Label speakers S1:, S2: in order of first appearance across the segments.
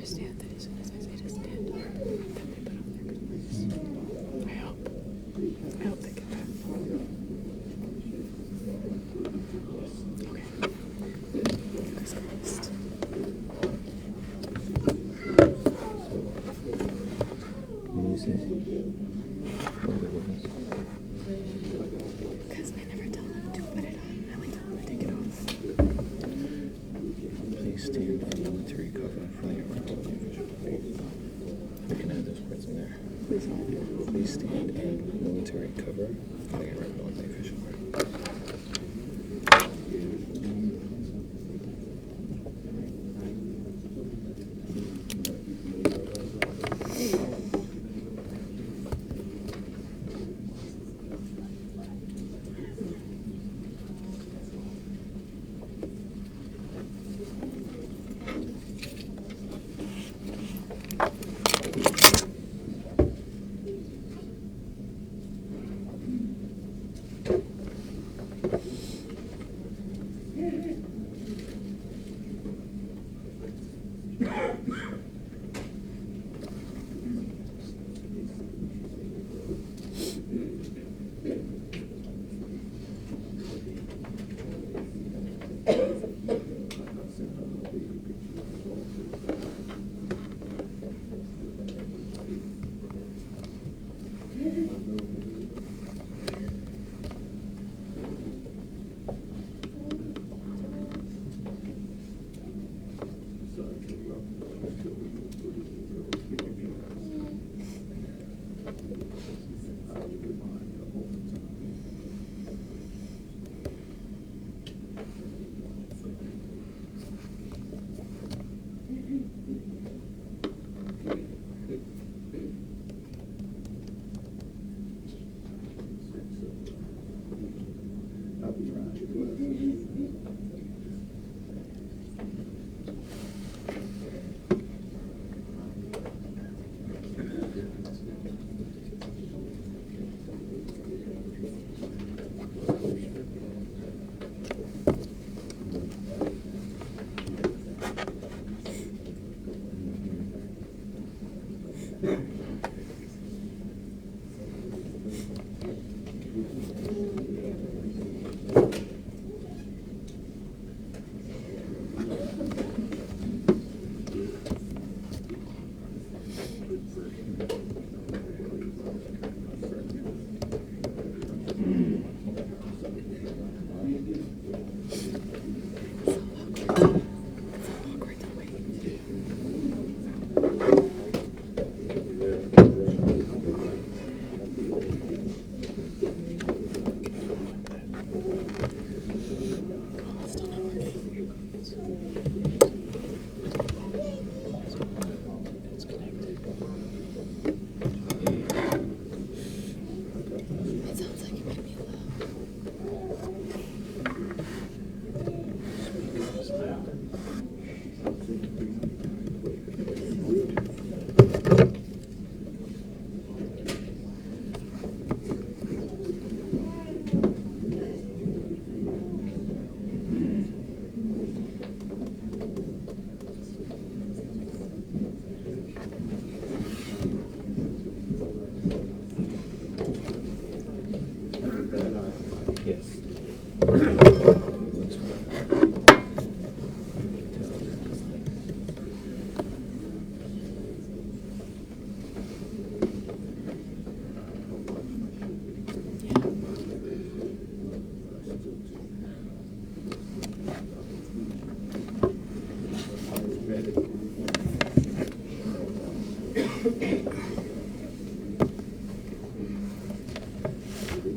S1: understand that as soon as I say to stand up, that they put on their good. I hope they get that. Okay. Fingers crossed.
S2: What do you say?
S1: Because I never tell them to put it on. I like tell them to take it off.
S2: Please stand for military cover from the arrival of the official party. We can add those words in there.
S1: Please hold.
S2: Please stand in military cover from the arrival of the official party.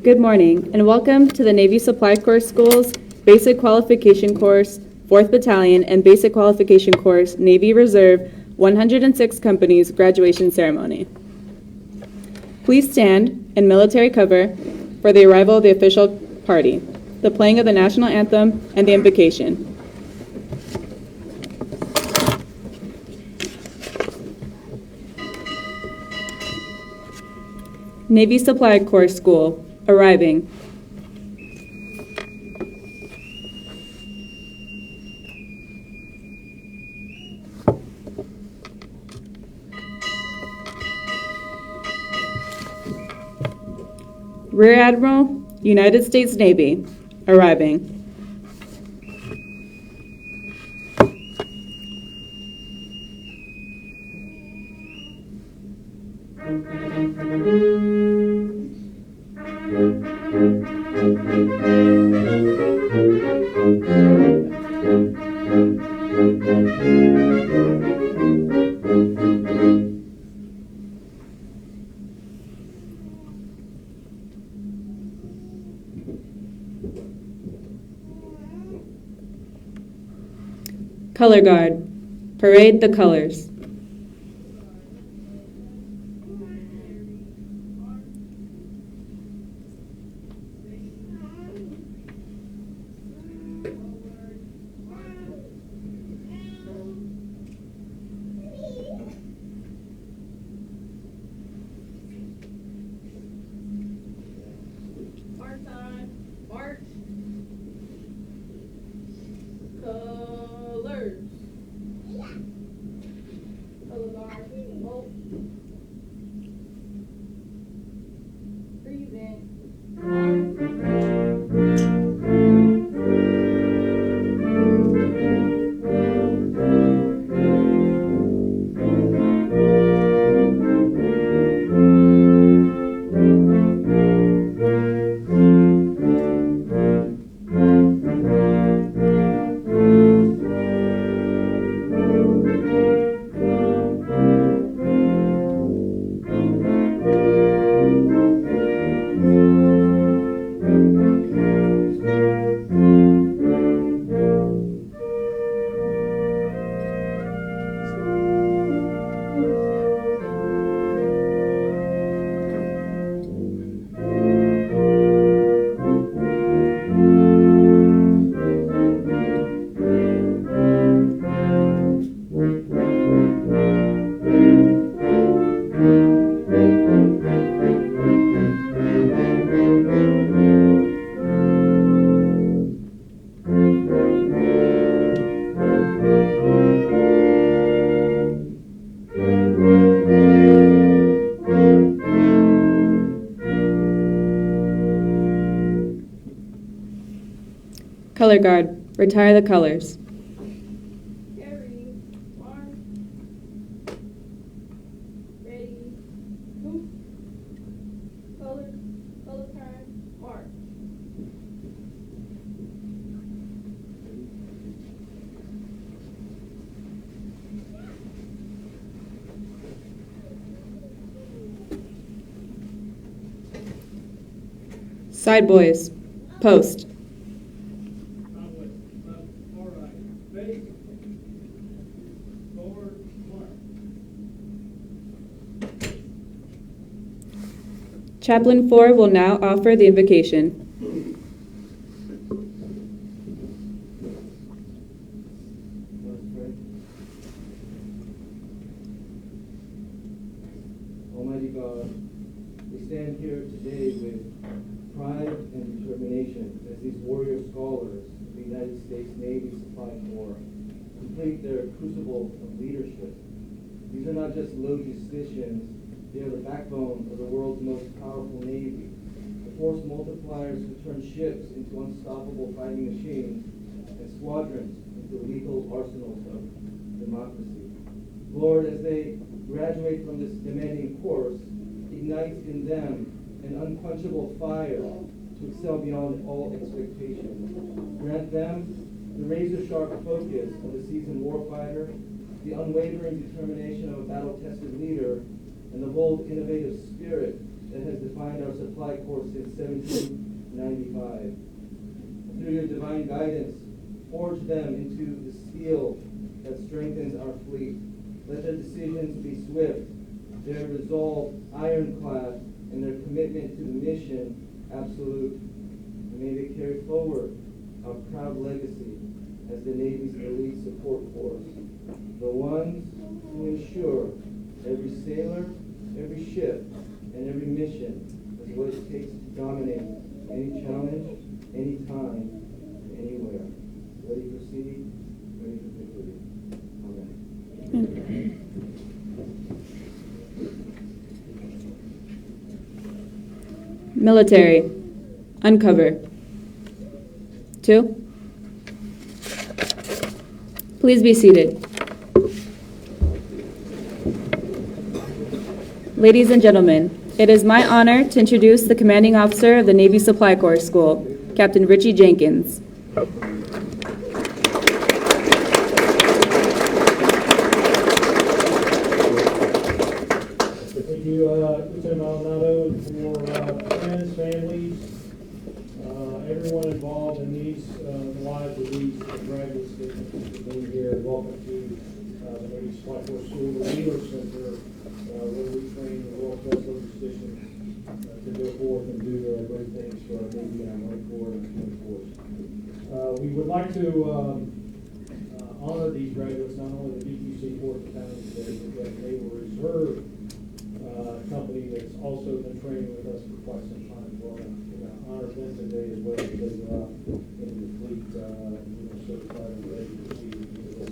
S3: Good morning, and welcome to the Navy Supply Corps School's Basic Qualification Course, 4th Battalion, and Basic Qualification Course, Navy Reserve, 106 Companies graduation ceremony. Please stand in military cover for the arrival of the official party, the playing of the national anthem, and the invocation. Navy Supply Corps School, arriving. Rear Admiral, United States Navy, arriving. Color Guard, parade the colors.
S1: March time. March. Colors. Color guard. Hold. Breathe in.
S3: Color Guard, retire the colors.
S1: Carry. March. Ready. Move. Color. Color time. March.
S3: Side boys, post.
S4: All right. Ready? Forward, march.
S3: Chaplain 4 will now offer the invocation.
S5: Let us pray. Almighty God, we stand here today with pride and determination as these warrior scholars of the United States Navy Supply Corps complete their crucible of leadership. These are not just logisticians, they are the backbone of the world's most powerful Navy, the force multipliers who turn ships into unstoppable fighting machines and squadrons into lethal arsenals of democracy. Lord, as they graduate from this demanding course, ignite in them an unquenchable fire to excel beyond all expectations. Grant them the razor-sharp focus of a seasoned warfighter, the unwavering determination of a battle-tested leader, and the bold, innovative spirit that has defined our supply corps since 1795. Through your divine guidance, forge them into the steel that strengthens our fleet. Let their decisions be swift, their resolve ironclad, and their commitment to the mission absolute. And may they carry forward our proud legacy as the Navy's elite support force, the ones who ensure every sailor, every ship, and every mission is what it takes to dominate any challenge, any time, anywhere. Ready for sea, ready for victory. Amen.
S3: Military. Uncover. 2. Please be seated. Ladies and gentlemen, it is my honor to introduce the commanding officer of the Navy Supply Corps School, Captain Richie Jenkins.
S4: Thank you, Lieutenant Maldonado, for friends, families, everyone involved in these, the lives of these graduates that have been here. Welcome to the Navy Supply Corps School, the Wheeler Center, where we train the world-class logisticians to go forth and do great things for our Navy and our Marine Corps and our Force. We would like to honor these graduates, not only the BQC 4th Battalion today, but the Naval Reserve company that's also been training with us for quite some time. Well, we're going to honor them today as well as they go out into the fleet, certified and ready to receive this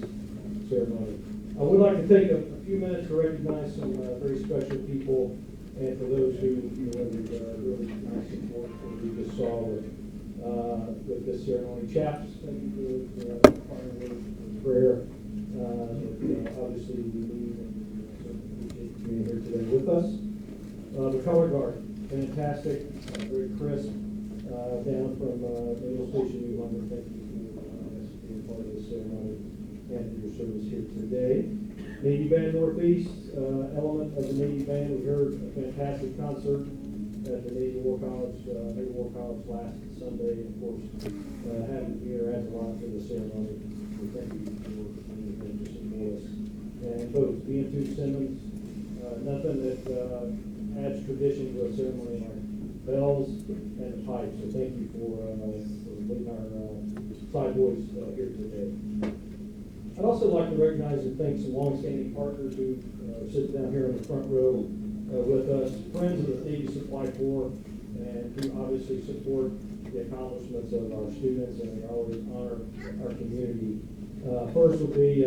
S4: ceremony. I would like to take a few minutes to recognize some very special people, and for those who rendered really nice support that we just saw with this ceremony. Chaps, thank you for partnering with prayer. Obviously, we need and appreciate you being here today with us. The color guard, fantastic, very crisp, down from Naval Station New London. Thank you for being part of the ceremony and for your service here today. Navy Band Northeast, element of the Navy Band. We heard a fantastic concert at the Navy War College last Sunday. And of course, having you here adds a lot to the ceremony. We thank you for being here to support us. And both BN2 Simmons, nothing that adds tradition to a ceremony like bells and the pipes. So thank you for leading our side boys here today. I'd also like to recognize and thank some longstanding partners who sit down here in the front row with us, friends of the Navy Supply Corps, and who obviously support the accomplishments of our students, and they always honor our community. First will be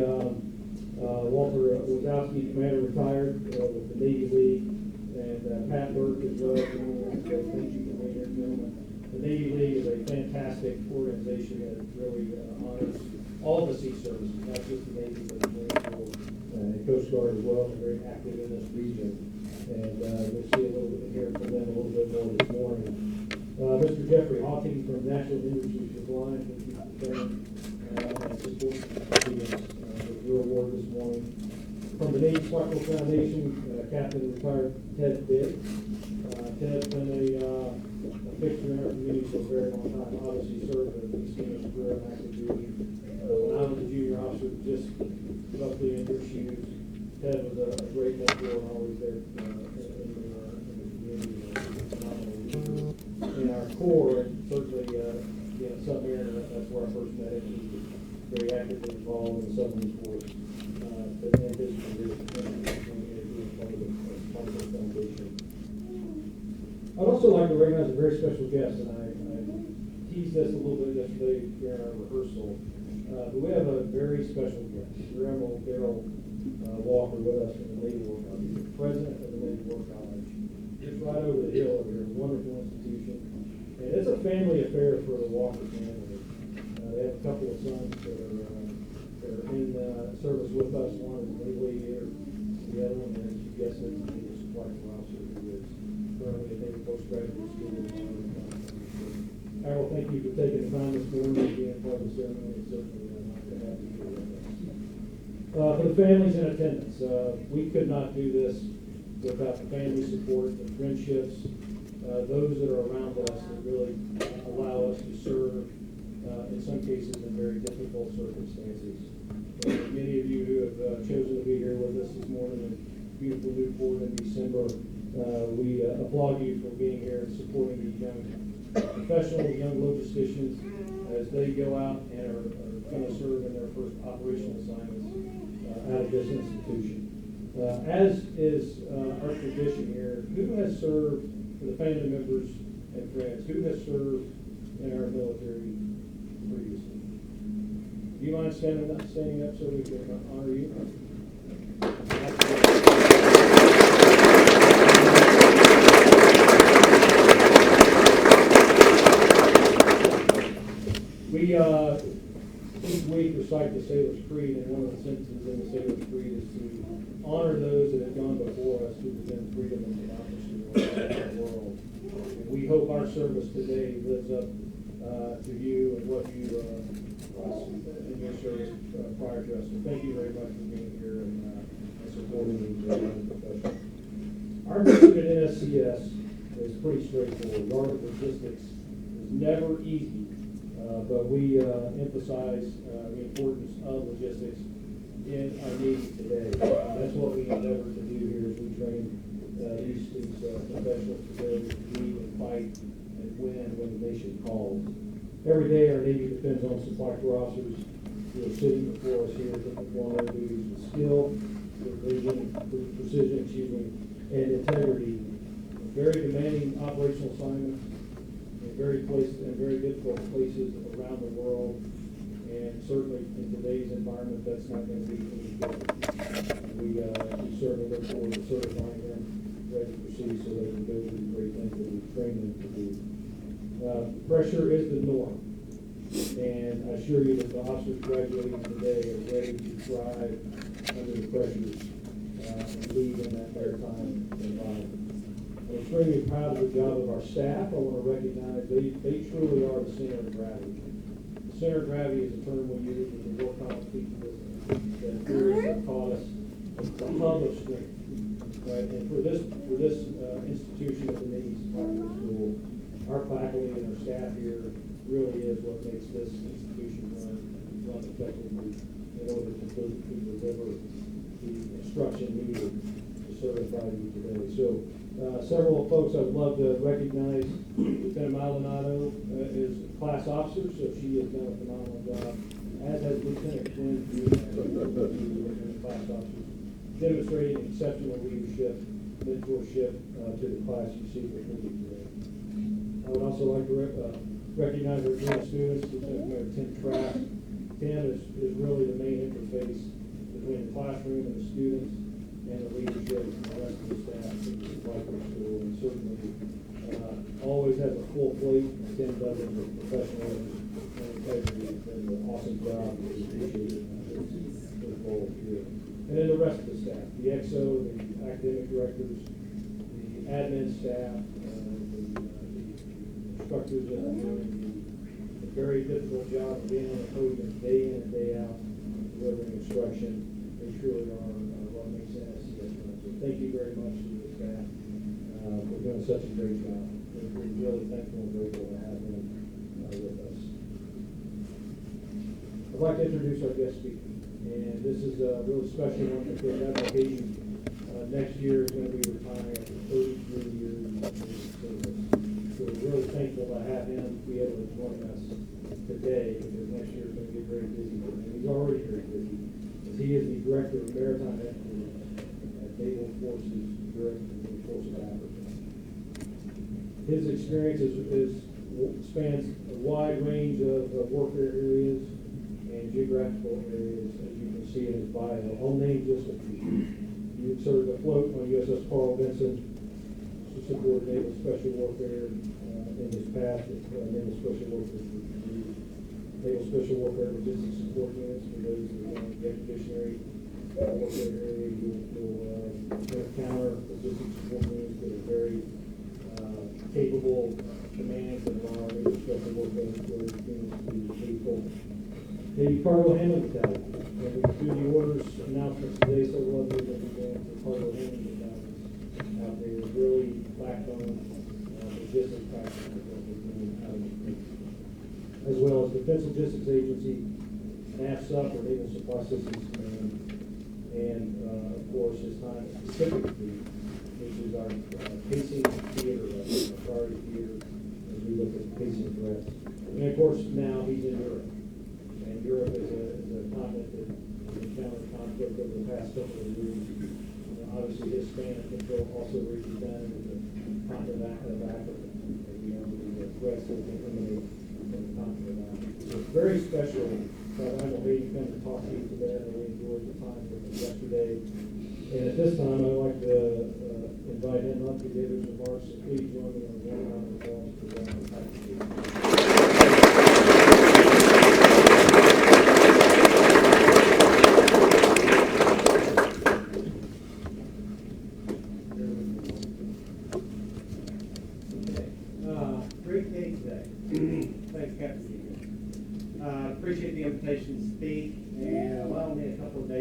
S4: Walter Wazowski, Commander Retired with the Navy League, and Pat Burke as well. Thank you for being here, gentlemen. The Navy League is a fantastic organization that really honors all the sea services, not just the Navy, but the Marine Corps and Coast Guard as well. They're very active in this region. And we'll see a little bit here from them a little bit more this morning. Mr. Jeffrey Hawking from National Industries Supply, thank you for coming and support students with your award this morning. From the Navy Supply Corps Foundation, Captain Retired Ted Biggs. Ted's been a fixture in our community for a very long time. Obviously served a distinguished career in active duty. When I was a junior officer, just roughly in your shoes, Ted was a great mentor and always there in the community. In our Corps, and certainly submarine, that's where I first met him. He was very actively involved in the submarine force. But in his career, being part of the foundation. I'd also like to recognize a very special guest, and I teased this a little bit yesterday during our rehearsal. But we have a very special guest, Admiral Daryl Walker, with us from the Navy War College. He's the president of the Navy War College. Just right over the hill here, a wonderful institution. And it's a family affair for the Walker family. They have a couple of sons that are in service with us. One is Naval Aviator, the other one, as you guessed it, is a Naval Supply Corps officer who is currently at Naval Postgraduate School. Harold, thank you for taking the time this morning to be a part of the ceremony. It's certainly nice to have you here with us. For the families in attendance, we could not do this without the family support, the friendships, those that are around us that really allow us to serve, in some cases, in very difficult circumstances. Many of you who have chosen to be here with us this morning in beautiful Newport in December, we applaud you for being here and supporting these young professionals, young logisticians, as they go out and are going to serve in their first operational assignments out of this institution. As is our tradition here, who has served, for the family members and friends, who has served in our military previously? Do you mind standing up so we can honor you? each week recite the Sailor's Creed, and one of the sentences in the Sailor's Creed is to honor those that have gone before us who defend freedom and democracy around the world. And we hope our service today lives up to you and what you in your service prior to us. So thank you very much for being here and supporting these professionals. Our mission at NSCS is pretty straightforward. Yard of logistics is never easy, but we emphasize the importance of logistics in our Navy today. That's what we endeavor to do here as we train these professionals to go lead and fight and win when the nation calls. Every day our Navy depends on supply corps officers who are sitting before us here to perform their duties with skill, with vision, with precision, and integrity. Very demanding operational assignments in very difficult places around the world, and certainly in today's environment, that's not going to be any different. We certainly look forward to certifying them ready to proceed so they can go do the great things that we train them to do. Pressure is the norm, and I assure you that the officers graduating today are ready to thrive under the pressures and lead in that maritime environment. I'm extremely proud of the job of our staff. I want to recognize they truly are the center of gravity. The center of gravity is a term we use in the war college teaching that theories have taught us. It's the hub of strength. Right? And for this institution of the Navy Supply Corps School, our faculty and our staff here really is what makes this institution run effectively in order to deliver the instruction needed to certify you today. So several folks I'd love to recognize. Lieutenant Maldonado is a class officer, so she has done a phenomenal job, as has Lieutenant Quinn, class officers, demonstrating exceptional leadership, mentorship to the class you see before you today. I would also like to recognize our junior students, Lieutenant Commander Tim Trask. Tim is really the main interface between the classroom and the students and the leadership and the rest of the staff at the Supply Corps School, and certainly always has a full plate. Tim does it with professionalism and integrity, and an awesome job. We appreciate his role here. And then the rest of the staff, the XO, the academic directors, the admin staff, the instructors that are doing the very difficult job of being on the podium day in and day out, delivering instruction. They truly are what makes NSCS run. So thank you very much to the staff for doing such a great job. We're really thankful and grateful to have them with us. I'd like to introduce our guest speaker. And this is a really special one because that occasion next year is going to be retiring after 33 years of service. So we're really thankful to have him be able to join us today because next year is going to get very busy for him. He's already very busy as he is the Director of Maritime Excellence at Naval Forces Europe and Naval Forces Africa. His experience spans a wide range of warfare areas and geographical areas, as you can see in his bio. I'll name just a few. He served afloat on USS Carl Vinson to support Naval Special Warfare in his past, Naval Special Warfare Naval Special Warfare Logistics Support Units for those who are in the expeditionary warfare area. You'll encounter logistics support units that are very capable commands that allow our Naval Special Warfare units to be capable. The Cargo Handling Battalion. And we do the orders announcements today, so we'll have to go into Cargo Handling Battalion out there. Really backbone logistics practices that we're doing out of the Navy. As well as Defense Logistics Agency, NAVSUP, or Naval Supply Systems Command, and of course his time at Pacific Fleet, which is our pacing theater, our priority theater, as we look at pacing threats. And of course now he's in Europe. And Europe is a continent that has encountered conflict over the past couple of years. Obviously, his span of control also reaches down into the continent of Africa. And we know the threats that can emanate from the continent of Africa. So it's very special. I know he come to talk to you today. I really enjoyed the time with him yesterday. And at this time, I'd like to invite him up to give his remarks. So please join me on one round of applause for Dr. Patrick.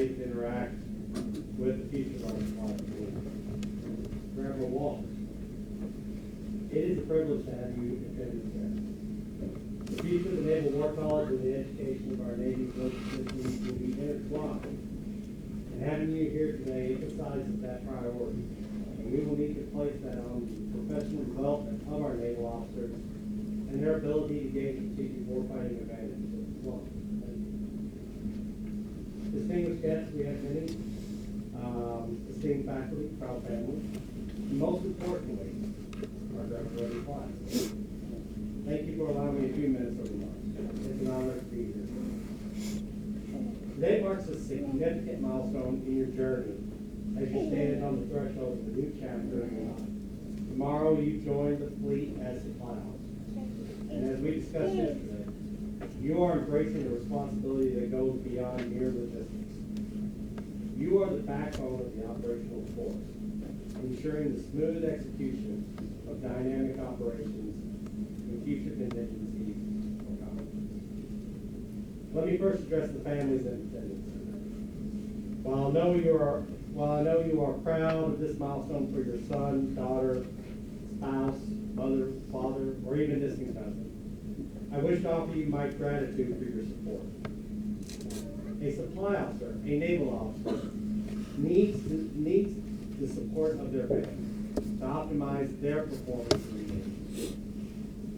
S4: today to interact with the future of our supply chain. Grandma Walker, it is a privilege to have you attend this event. The future of the Naval War College and the education of our Navy's local systems will be intertwined. And having you here today emphasizes that priority. And we will need to place that on the professional development of our naval officers and their ability to gain strategic warfighting advantages as well. Distinguished guests, we have many. Esteemed faculty, proud family, and most importantly, our graduating class. Thank you for allowing me a few minutes of remarks. It's an honor to be here. Today marks a significant milestone in your journey as you stand on the threshold of a new chapter in your life. Tomorrow you join the fleet as supply officer. And as we discussed yesterday, you are embracing a responsibility that goes beyond mere logistics. You are the backbone of the operational force, ensuring the smooth execution of dynamic operations and future contingencies or conflicts. Let me first address the families in attendance. While I know you are proud of this milestone for your son, daughter, spouse, mother, father, or even distant cousin, I wish to offer you my gratitude for your support. A supply officer, a naval officer, needs the support of their family to optimize their performance in the Navy.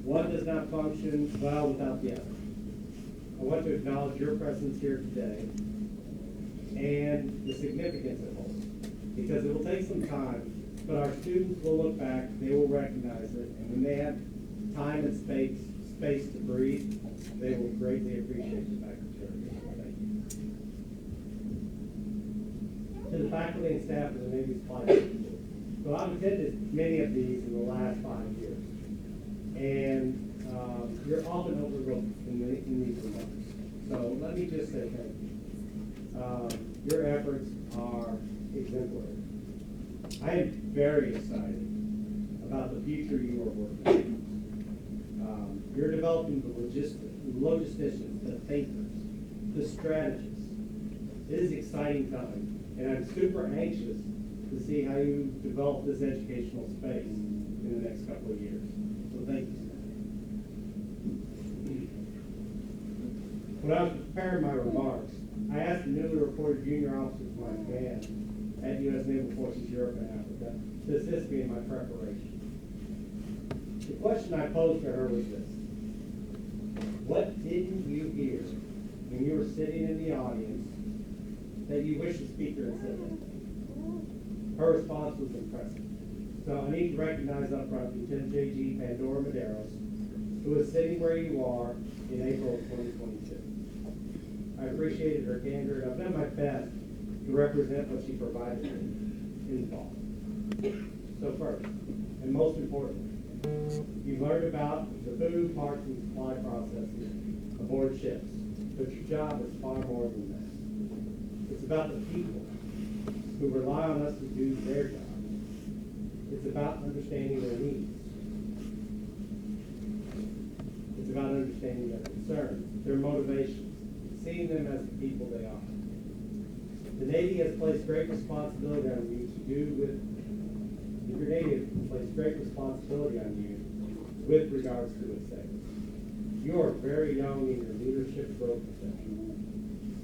S4: One does not function well without the other. I want to acknowledge your presence here today and the significance it holds, because it will take some time, but our students will look back, they will recognize it, and when they have time and space to breathe, they will greatly appreciate the fact that you're here. Thank you. To the faculty and staff of the Navy Supply School. So I've attended many of these in the last 5 years, and you're often overlooked in these remarks. So let me just say thank you. Your efforts are exemplary. I am very excited about the future you are working on. You're developing the logisticians, the thinkers, the strategists. It is an exciting time, and I'm super anxious to see how you develop this educational space in the next couple of years. So thank you. When I was preparing my remarks, I asked the newly reported junior officer of my command at U.S. Naval Forces Europe and Africa to assist me in my preparation. The question I posed to her was this: what didn't you hear when you were sitting in the audience that you wish the speaker had said that? Her response was impressive. So I need to recognize up front Lieutenant J.G. Pandora Medeiros, who is sitting where you are in April of 2022. I appreciated her candor, and I've done my best to represent what she provided in the fall. So first, and most importantly, you've learned about the food, parts, and supply processes aboard ships, but your job is far more than that. It's about the people who rely on us to do their job. It's about understanding their needs. It's about understanding their concerns, their motivations, seeing them as the people they are. The Navy has placed great responsibility on you to do with, your Navy has placed great responsibility on you with regards to its sailors. You are very young in your leadership growth potential,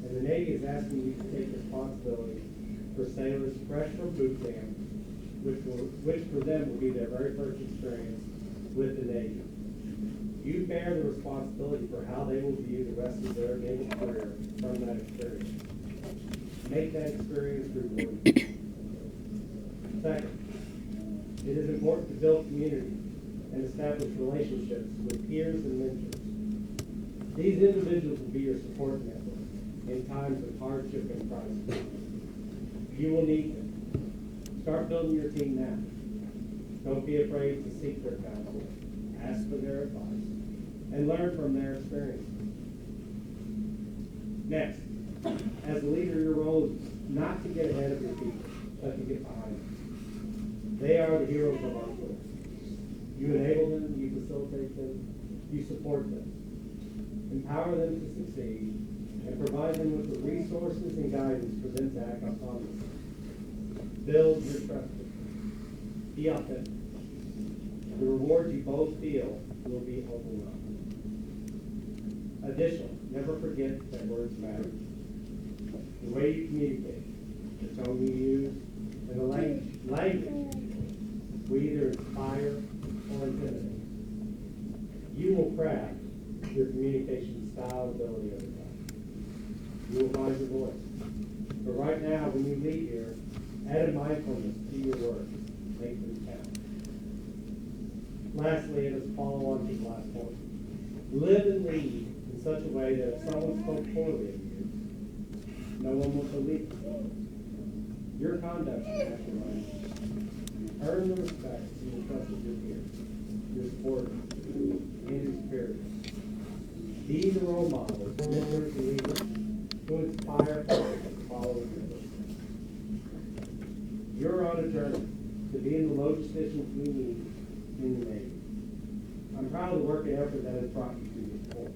S4: and the Navy is asking you to take responsibility for sailors fresh from boot camp, which for them will be their very first experience with the Navy. You bear the responsibility for how they will view the rest of their naval career from that experience. Make that experience rewarding. Second, it is important to build community and establish relationships with peers and mentors. These individuals will be your support network in times of hardship and crisis. You will need them. Start building your team now. Don't be afraid to seek their counsel, ask for their advice, and learn from their experiences. Next, as a leader, your role is not to get ahead of your people, but to get behind them. They are the heroes of our force. You enable them, you facilitate them, you support them. Empower them to succeed,
S5: and provide them with the resources and guidance for them to act upon them. Build your trust. Be authentic. The rewards you both feel will be overwhelming. Additionally, never forget that words matter. The way you communicate, the tone you use, and the language will either inspire or intimidate. You will craft your communication style and ability over time. You will find your voice. But right now, when you leave here, add a mindfulness to your words. Make them count. Lastly, and as a follow-on to the last point, live and lead in such a way that if someone spoke poorly of you, no one will believe it. Your conduct should match your language. Earn the respect and the trust of your peers, your supporters, and your superiors. Be the role models, mentors, and leaders who inspire others to follow in your footsteps. You're on a journey to be in the low positions we need in the Navy. I'm proud of the work and effort that has brought you to this point.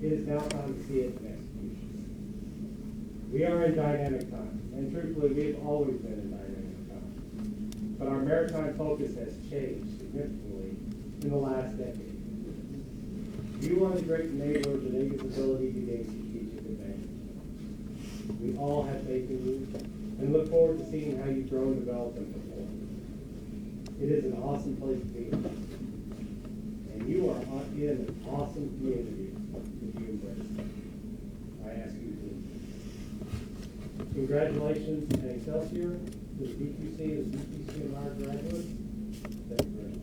S5: It is now time to see it in execution. We are in dynamic times, and truthfully, we've always been in dynamic times. But our maritime focus has changed significantly in the last decade. You are the great enabler of the Navy's ability to gain strategic advantage. We all have faith in you and look forward to seeing how you grow and develop and perform. It is an awesome place to be in. And you are in an awesome community if you embrace it. I ask you to lead. Congratulations and Excelsior to the BQC and the BQC-NR graduates. Thank you very much.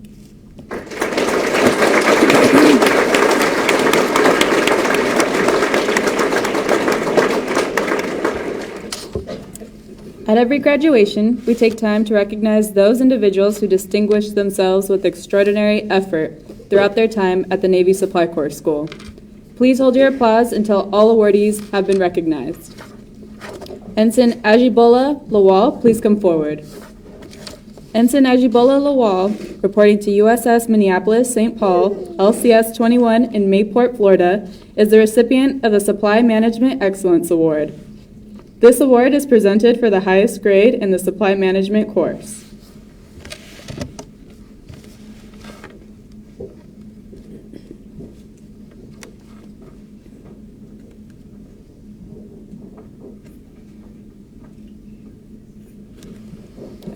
S3: At every graduation, we take time to recognize those individuals who distinguish themselves with extraordinary effort throughout their time at the Navy Supply Corps School. Please hold your applause until all awardees have been recognized. Ensign Ajibola Lawal, please come forward. Ensign Ajibola Lawal, reporting to USS Minneapolis St. Paul, LCS 21 in Newport, Florida, is the recipient of the Supply Management Excellence Award. This award is presented for the highest grade in the Supply Management course.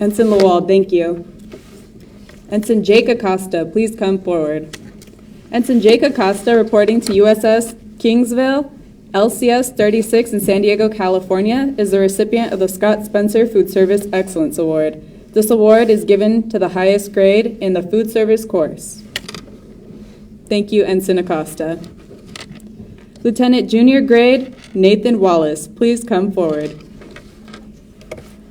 S3: Ensign Lawal, thank you. Ensign Jake Acosta, please come forward. Ensign Jake Acosta, reporting to USS Kingsville, LCS 36 in San Diego, California, is the recipient of the Scott Spencer Food Service Excellence Award. This award is given to the highest grade in the food service course. Thank you, Ensign Acosta. Lieutenant Junior Grade Nathan Wallace, please come forward.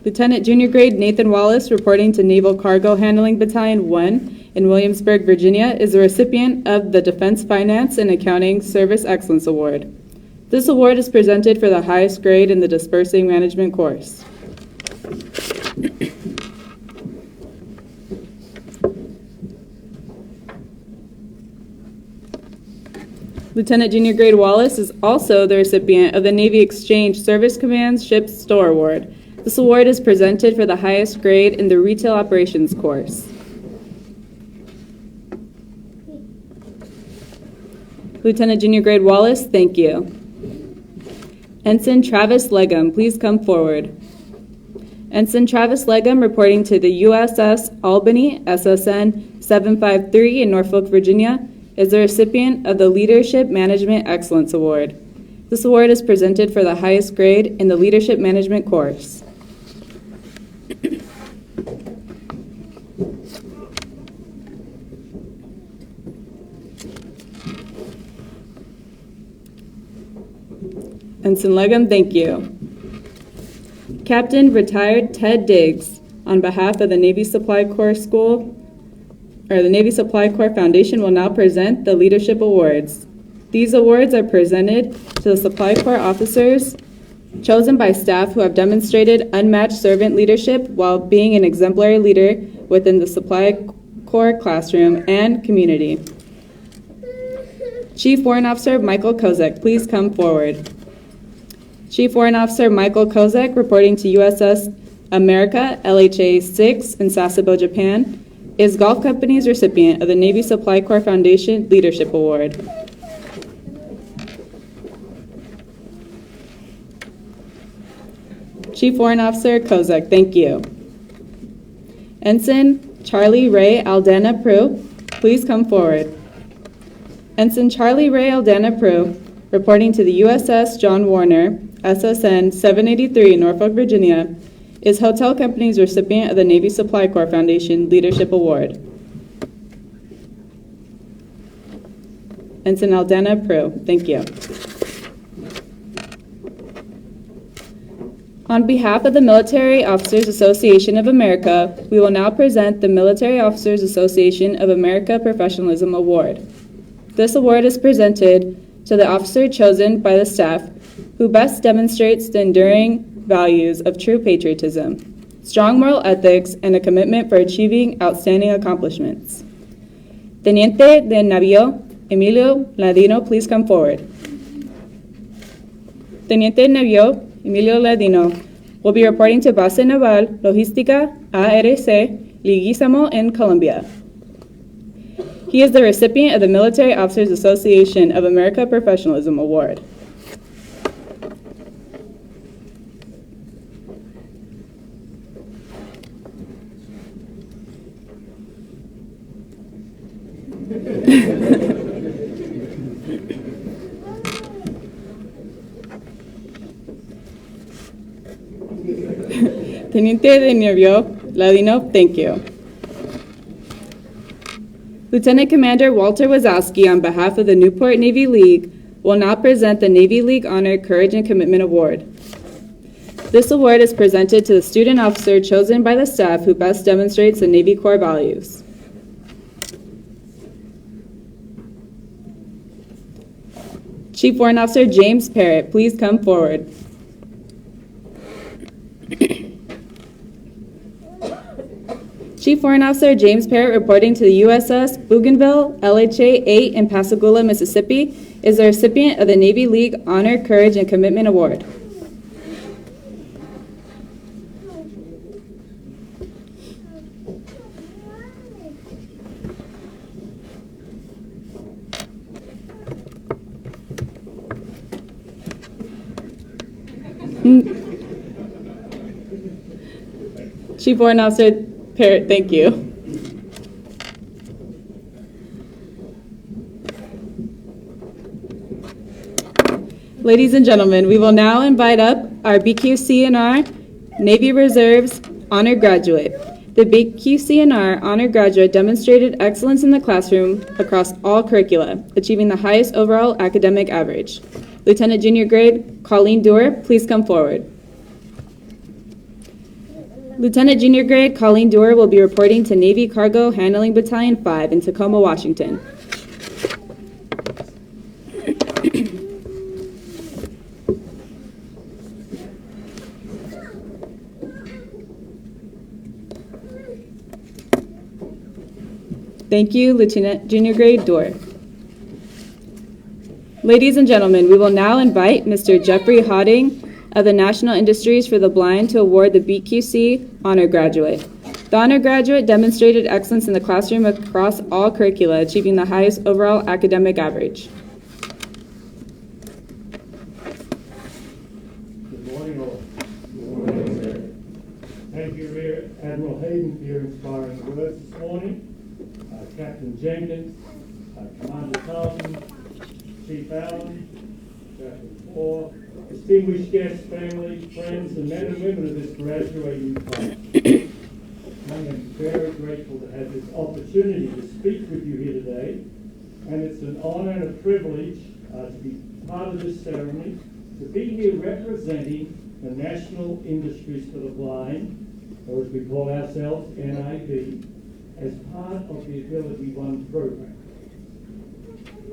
S3: Lieutenant Junior Grade Nathan Wallace, reporting to Naval Cargo Handling Battalion 1 in Williamsburg, Virginia, is the recipient of the Defense Finance and Accounting Service Excellence Award. This award is presented for the highest grade in the Dispersing Management course. Lieutenant Junior Grade Wallace is also the recipient of the Navy Exchange Service Command's Ship Store Award. This award is presented for the highest grade in the Retail Operations course. Lieutenant Junior Grade Wallace, thank you. Ensign Travis Legum, please come forward. Ensign Travis Legum, reporting to the USS Albany, SSN 753 in Norfolk, Virginia, is the recipient of the Leadership Management Excellence Award. This award is presented for the highest grade in the Leadership Management course. Ensign Legum, thank you. Captain Retired Ted Diggs, on behalf of the Navy Supply Corps School, or the Navy Supply Corps Foundation, will now present the Leadership Awards. These awards are presented to the Supply Corps officers chosen by staff who have demonstrated unmatched servant leadership while being an exemplary leader within the Supply Corps classroom and community. Chief Warrant Officer Michael Kozak, please come forward. Chief Warrant Officer Michael Kozak, reporting to USS America, LHA 6 in Sasebo, Japan, is Golf Company's recipient of the Navy Supply Corps Foundation Leadership Award. Chief Warrant Officer Kozak, thank you. Ensign Charlie Ray Aldana Prue, please come forward. Ensign Charlie Ray Aldana Prue, reporting to the USS John Warner, SSN 783, Norfolk, Virginia, is Hotel Company's recipient of the Navy Supply Corps Foundation Leadership Award. Ensign Aldana Prue, thank you. On behalf of the Military Officers Association of America, we will now present the Military Officers Association of America Professionalism Award. This award is presented to the officer chosen by the staff who best demonstrates the enduring values of true patriotism, strong moral ethics, and a commitment for achieving outstanding accomplishments. Teniente de Navío Emilio Ladino, please come forward. Teniente Navío Emilio Ladino will be reporting to Base Naval Logística ARC Leguizamo in Colombia. He is the recipient of the Military Officers Association of America Professionalism Award. Teniente de Navío Ladino, thank you. Lieutenant Commander Walter Wazowski, on behalf of the Newport Navy League, will now present the Navy League Honor Courage and Commitment Award. This award is presented to the student officer chosen by the staff who best demonstrates the Navy core values. Chief Warrant Officer James Parrott, please come forward. Chief Warrant Officer James Parrott, reporting to the USS Bougainville, LHA 8 in Pascagoula, Mississippi, is the recipient of the Navy League Honor, Courage, and Commitment Award. Chief Warrant Officer Parrott, thank you. Ladies and gentlemen, we will now invite up our BQC-NR Navy Reserves Honor Graduate. The BQC-NR Honor Graduate demonstrated excellence in the classroom across all curricula, achieving the highest overall academic average. Lieutenant Junior Grade Colleen Dewar, please come forward. Lieutenant Junior Grade Colleen Dewar will be reporting to Navy Cargo Handling Battalion 5 in Tacoma, Washington. Thank you, Lieutenant Junior Grade Dewar. Ladies and gentlemen, we will now invite Mr. Jeffrey Hodding of the National Industries for the Blind to award the BQC Honor Graduate. The Honor Graduate demonstrated excellence in the classroom across all curricula, achieving the highest overall academic average.
S4: Good morning, all. Good morning, sir. Thank you, Rear Admiral Hayden, for your inspiring words this morning. Captain Jenkins, Commander Carlton, Chief Allen, Captain Orr, distinguished guests, family, friends, and men and women of this graduating class. I am very grateful to have this opportunity to speak with you here today, and it's an honor and a privilege to be part of this ceremony, to be here representing the National Industries for the Blind, or as we call ourselves, NIB, as part of the Ability One program.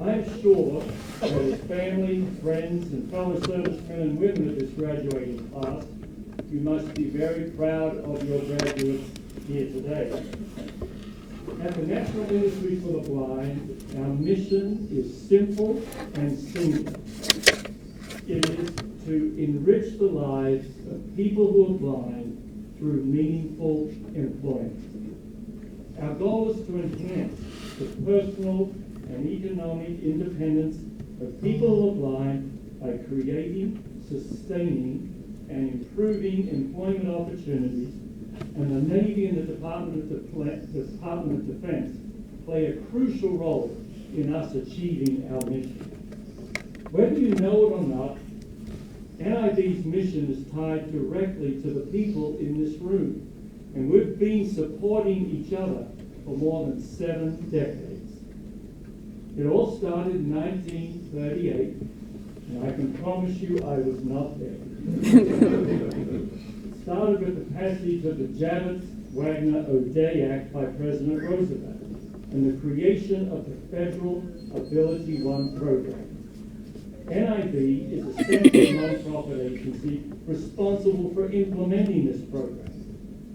S4: I am sure that as family, friends, and fellow servicemen and women of this graduating class, you must be very proud of your graduates here today. At the National Industries for the Blind, our mission is simple and single. It is to enrich the lives of people who are blind through meaningful employment. Our goal is to enhance the personal and economic independence of people who are blind by creating, sustaining, and improving employment opportunities, and the Navy and the Department of Defense play a crucial role in us achieving our mission. Whether you know it or not, NIB's mission is tied directly to the people in this room, and we've been supporting each other for more than 7 decades. It all started in 1938, and I can promise you I was not there. It started with the passage of the Javits-Wagner-O'Day Act by President Roosevelt and the creation of the Federal Ability One program. NIB is a central non-profit agency responsible for implementing this program.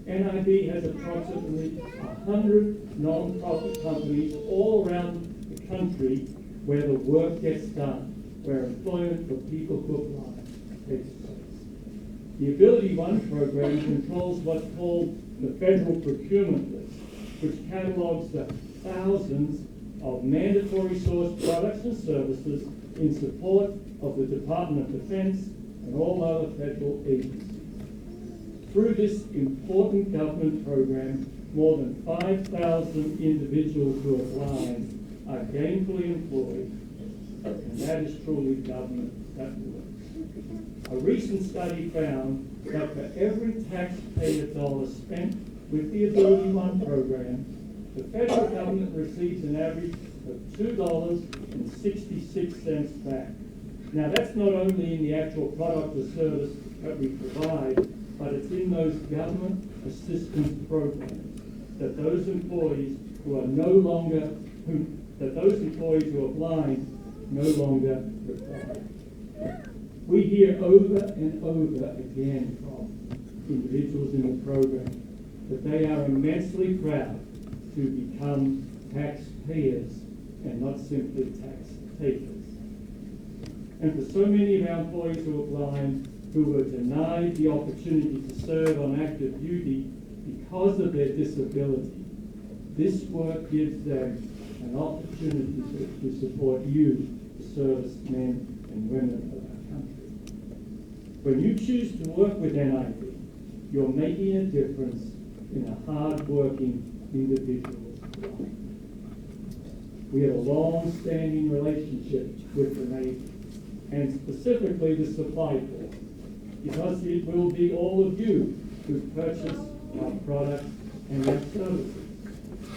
S4: NIB has approximately 100 non-profit companies all around the country where the work gets done, where employment for people who are blind takes place. The Ability One program controls what's called the Federal Procurement List, which catalogs the thousands of mandatory source products and services in support of the Department of Defense and all other federal agencies. Through this important government program, more than 5,000 individuals who are blind are gainfully employed, and that is truly government that works. A recent study found that for every taxpayer dollar spent with the Ability One program, the federal government receives an average of $2.66 back. Now that's not only in the actual product or service that we provide, but it's in those government assistance programs that those employees who are blind no longer require. We hear over and over again from individuals in the program that they are immensely proud to become taxpayers and not simply tax takers. And for so many of our employees who are blind, who were denied the opportunity to serve on active duty because of their disability, this work gives them an opportunity to support you, the servicemen and women of our country. When you choose to work with NIB, you're making a difference in a hard-working individual's life. We have a long-standing relationship with the Navy, and specifically the supply corps, because it will be all of you who purchase our products and our services.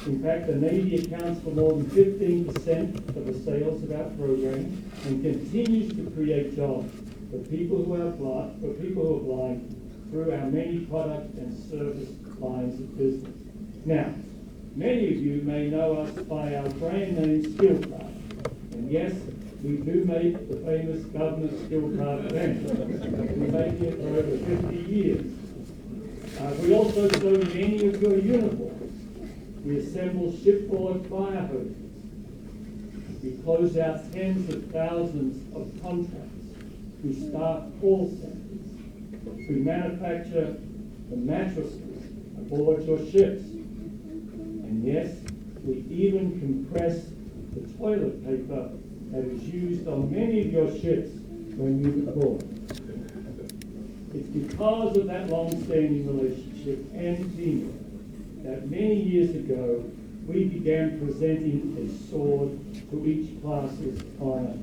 S4: In fact, the Navy accounts for more than 15% of the sales of our program and continues to create jobs for people who are blind through our many product and service lines of business. Now, many of you may know us by our brand name Skill Card. And yes, we do make the famous government skill card event. We've been making it for over 50 years. We also sew many of your uniforms. We assemble shipboard fire hoses. We close out tens of thousands of contracts. We staff call centers. We manufacture the mattresses aboard your ships. And yes, we even compress the toilet paper that is used on many of your ships when you board. It's because of that long-standing relationship and teamwork that many years ago we began presenting a sword to each class's honor.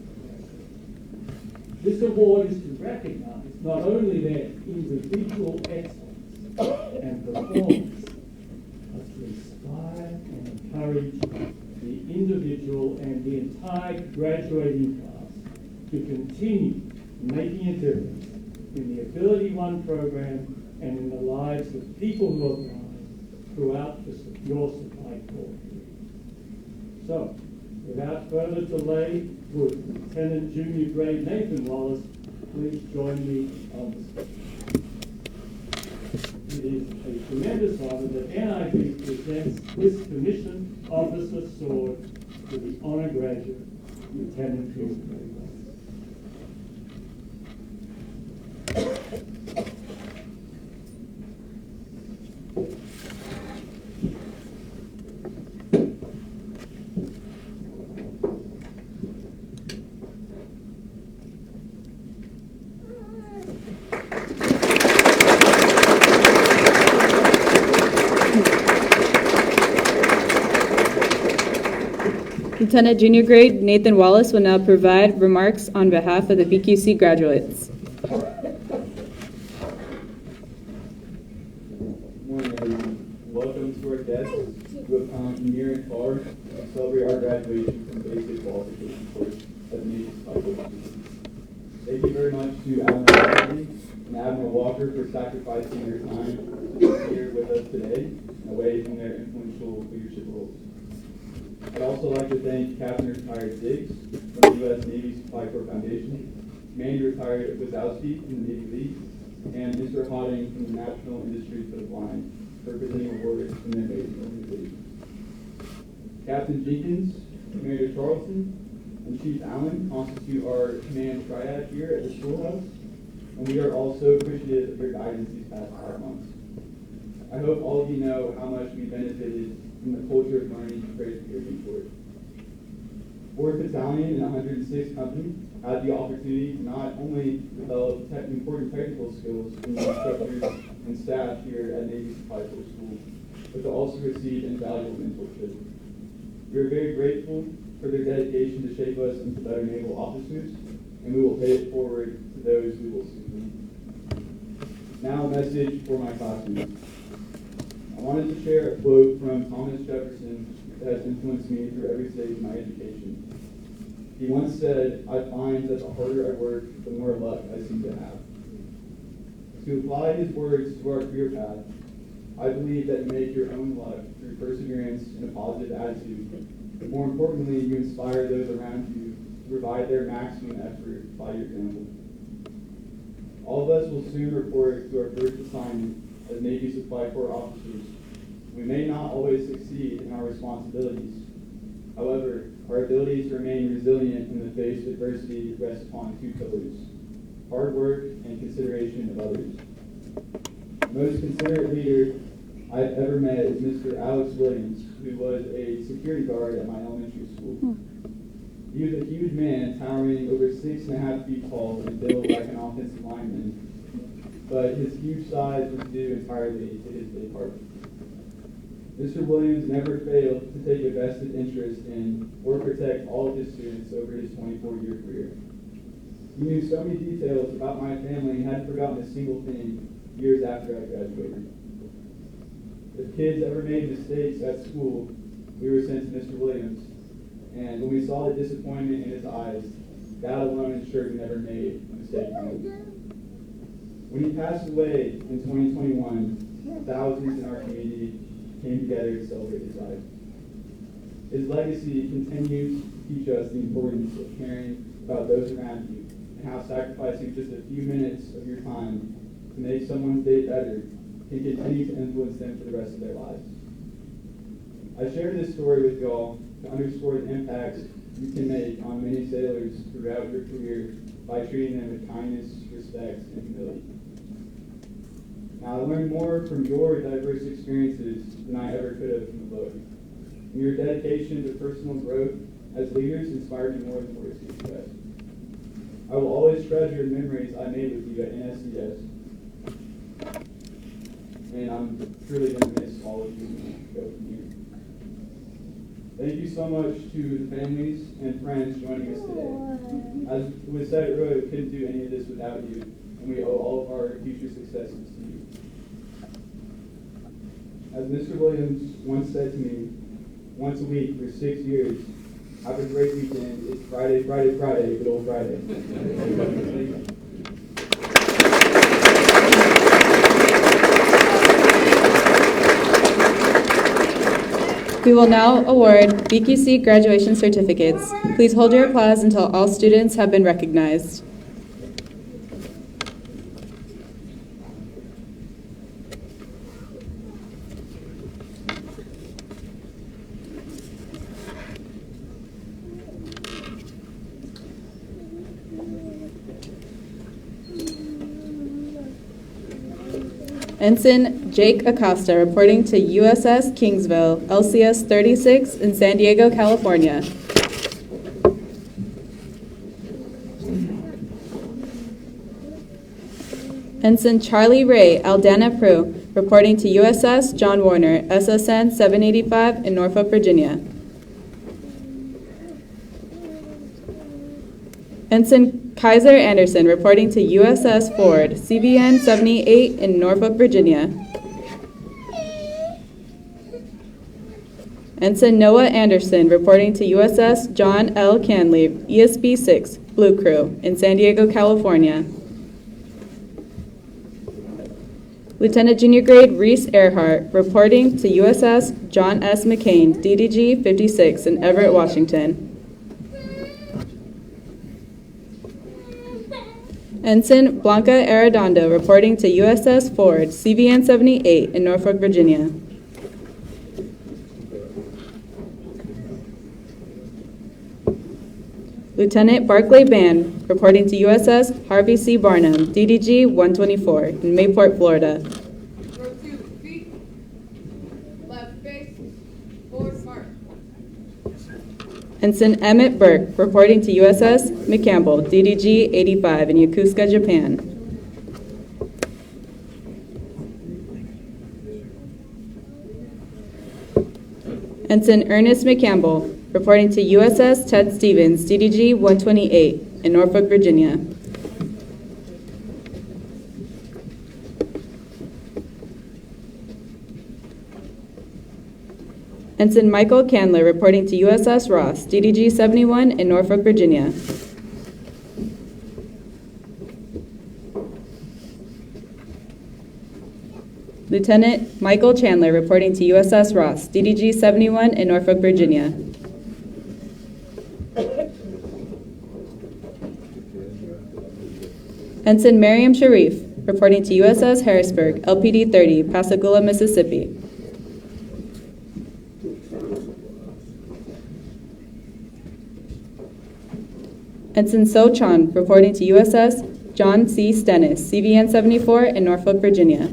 S4: This award is to recognize not only their individual excellence and performance, but to inspire and encourage the individual and the entire graduating class to continue making a difference in the Ability One program and in the lives of people who are blind throughout your supply corps. So, without further delay, would Lieutenant Junior Grade Nathan Wallace please join me on the stage. It is a tremendous honor that NIB presents this Commissioned Officer Sword to the honor graduate, Lieutenant Junior Grade Wallace.
S3: Lieutenant Junior Grade Nathan Wallace will now provide remarks on behalf of the BQC graduates.
S6: Morning, everyone. Welcome to our guests who have come near and far to celebrate our graduation from basic qualification course at the Navy Supply Corps. Thank you very much to Admiral Bradley and Admiral Walker for sacrificing their time to be here with us today and away from their influential leadership roles. I'd also like to thank Captain Retired Diggs from the U.S. Navy Supply Corps Foundation, Commander Retired Wazowski from the Navy League, and Mr. Hodding from the National Industry for the Blind for presenting awards from their amazing organization. Captain Jenkins, Commander Charleston, and Chief Allen constitute our command triad here at the schoolhouse, and we are also appreciative of your guidance these past 5 months. I hope all of you know how much we benefited from the culture of learning created here at Newport. 4th Battalion and 106th Company had the opportunity to not only develop important technical skills from the instructors and staff here at Navy Supply Corps School, but to also receive invaluable mentorship. We are very grateful for their dedication to shape us into better naval officers, and we will pay it forward to those we will soon meet. Now a message for my classmates. I wanted to share a quote from Thomas Jefferson that has influenced me through every stage of my education. He once said, "I find that the harder I work, the more luck I seem to have." To apply his words to our career path, I believe that you make your own luck through perseverance and a positive attitude. But more importantly, you inspire those around you to provide their maximum effort by your example. All of us will soon report to our first assignment as Navy Supply Corps officers. We may not always succeed in our responsibilities. However, our ability to remain resilient in the face of adversity rests upon 2 pillars: hard work and consideration of others. The most considerate leader I've ever met is Mr. Alex Williams, who was a security guard at my elementary school. He was a huge man, towering over 6.5 feet tall and built like an offensive lineman, but his huge size was due entirely to his big heart. Mr. Williams never failed to take a vested interest in or protect all of his students over his 24-year career. He knew so many details about my family and hadn't forgotten a single thing years after I graduated. If kids ever made mistakes at school, we were sent to Mr. Williams, and when we saw the disappointment in his eyes, that alone ensured we never made a mistake again. When he passed away in 2021, thousands in our community came together to celebrate his life. His legacy continues to teach us the importance of caring about those around you and how sacrificing just a few minutes of your time to make someone's day better can continue to influence them for the rest of their lives. I share this story with y'all to underscore the impact you can make on many sailors throughout your career by treating them with kindness, respect, and humility. Now, I learned more from your diverse experiences than I ever could have from the book. And your dedication to personal growth as leaders inspired me more than words can express. I will always treasure the memories I made with you at NSCS, and I'm truly going to miss all of you when I go from here. Thank you so much to the families and friends joining us today. As was said earlier, we couldn't do any of this without you, and we owe all of our future successes to you. As Mr. Williams once said to me, once a week for 6 years, have a great weekend. It's Friday, Friday, Friday, good old Friday. Thank you.
S3: We will now award BQC graduation certificates. Please hold your applause until all students have been recognized. Ensign Jake Acosta reporting to USS Kingsville, LCS 36 in San Diego, California. Ensign Charlie Ray Aldana Prue reporting to USS John Warner, SSN 785 in Norfolk, Virginia. Ensign Kaiser Anderson reporting to USS Ford, CVN 78 in Norfolk, Virginia. Ensign Noah Anderson reporting to USS John L. Canley, ESB 6, Blue Crew, in San Diego, California. Lieutenant Junior Grade Reese Earhart reporting to USS John S. McCain, DDG 56, in Everett, Washington. Ensign Blanca Arredondo reporting to USS Ford, CVN 78, in Norfolk, Virginia. Lieutenant Barclay Band reporting to USS Harvey C. Barnum, DDG 124, in Newport, Florida.
S7: Row 2, feet, left face, forward march.
S3: Ensign Emmett Burke reporting to USS McCampbell, DDG 85, in Yokosuka, Japan. Ensign Ernest McCampbell reporting to USS Ted Stevens, DDG 128, in Norfolk, Virginia. Ensign Michael Candler reporting to USS Ross, DDG 71, in Norfolk, Virginia. Lieutenant Michael Chandler reporting to USS Ross, DDG 71, in Norfolk, Virginia. Ensign Miriam Sharif reporting to USS Harrisburg, LPD 30, Pascagoula, Mississippi. Ensign So Chan reporting to USS John C. Stennis, CVN 74, in Norfolk, Virginia.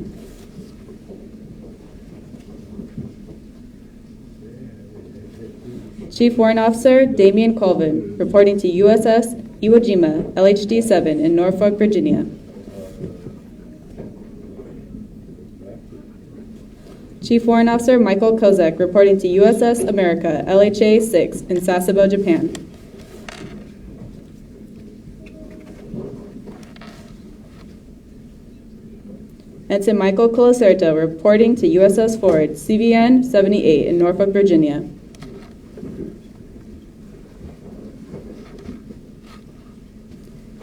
S3: Chief Warrant Officer Damian Colvin reporting to USS Iwo Jima, LHD 7, in Norfolk, Virginia. Chief Warrant Officer Michael Kozak reporting to USS America, LHA 6, in Sasebo, Japan. Ensign Michael Colacerto reporting to USS Ford, CVN 78, in Norfolk, Virginia.